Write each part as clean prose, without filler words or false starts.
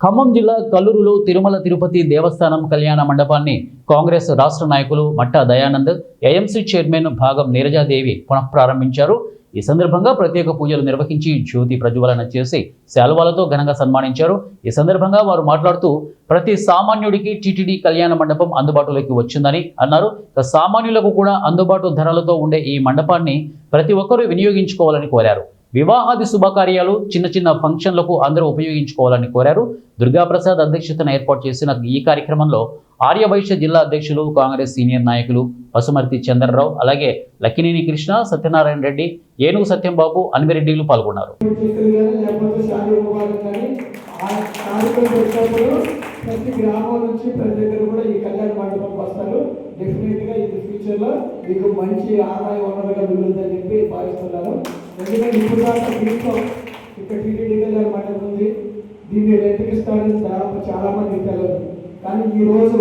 ఖమ్మం జిల్లా కల్లూరులో తిరుమల తిరుపతి దేవస్థానం కళ్యాణ మండపాన్ని కాంగ్రెస్ రాష్ట్ర నాయకులు మట్టా దయానంద్, ఏఎంసీ చైర్మన్ భాగం నీరజాదేవి పునఃప్రారంభించారు. ఈ సందర్భంగా ప్రత్యేక పూజలు నిర్వహించి జ్యోతి ప్రజ్వలన చేసి శాలువాలతో ఘనంగా సన్మానించారు. ఈ సందర్భంగా వారు మాట్లాడుతూ ప్రతి సామాన్యుడికి టీటీడీ కళ్యాణ మండపం అందుబాటులోకి వచ్చిందని అన్నారు. సామాన్యులకు కూడా అందుబాటు ధరలతో ఉండే ఈ మండపాన్ని ప్రతి ఒక్కరూ వినియోగించుకోవాలని కోరారు. వివాహాది శుభకార్యాలు, చిన్న చిన్న ఫంక్షన్లకు అందరూ ఉపయోగించుకోవాలని కోరారు. దుర్గాప్రసాద్ అధ్యక్షతన ఏర్పాటు చేసిన ఈ కార్యక్రమంలో ఆర్యవైశ్య జిల్లా అధ్యక్షులు, కాంగ్రెస్ సీనియర్ నాయకులు పసుమర్తి చంద్రరావు, అలాగే లక్కినేని కృష్ణ, సత్యనారాయణ రెడ్డి, ఏనుగు సత్యంబాబు, అన్విరెడ్డిలు పాల్గొన్నారు. ప్రతి గ్రామం నుంచి ప్రతి దగ్గర కూడా ఈ కళ్యాణ మండపం వస్తారు. డెఫినెట్గా ఇది ఫ్యూచర్లో మీకు మంచి ఆదాయ వనరుగా మిగులుతుందని చెప్పి భావిస్తున్నాను. ఎందుకంటే ఇప్పుడు దాకా దీంట్లో ఇక్కడ టీటీడీ కళ్యాణ మండపం ఉంది, దీన్ని రెంట్కి ఇస్తారని చాలా మంది తెలియదు. కానీ ఈరోజు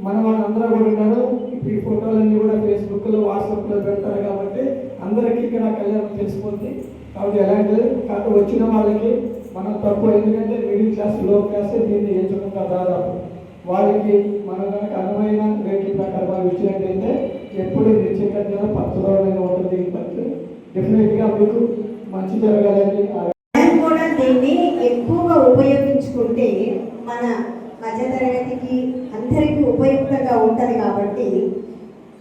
మన వాళ్ళందరూ కూడా ఉన్నారు. ఈ ఫోటోలన్నీ కూడా ఫేస్బుక్లో, వాట్సాప్లో పెడతారు కాబట్టి అందరికీ ఇక్కడ కళ్యాణం తెలిసిపోతుంది. కాబట్టి ఎలాంటి కాదు వచ్చిన వాళ్ళకి మనం తక్కువ, ఎందుకంటే మిడిల్ క్లాస్, లో క్లాస్ దీన్ని ఎంచుకుంటారు. దాదాపు వాళ్ళకి మనం కనుక అనుమైన రేట్ల ప్రకారం ఇచ్చినట్టయితే ఎప్పుడు నిశ్చితంగా పచ్చదోడైన ఉంటుంది. డెఫినెట్గా మీకు మంచి జరగాలని కూడా దీన్ని ఎక్కువగా ఉపయోగించుకుంటే మన మధ్యతరగతికి అందరికీ ఉపయుక్తంగా ఉంటుంది. కాబట్టి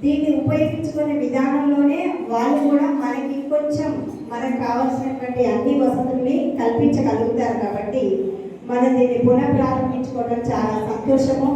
దీన్ని ఉపయోగించుకునే విధానంలోనే వాళ్ళు కూడా మనకి కొంచెం మనకు కావాల్సినటువంటి అన్ని వసతుల్ని కల్పించగలుగుతారు. కాబట్టి మనం దీన్ని పునఃప్రారంభించుకోవడం చాలా సంతోషము.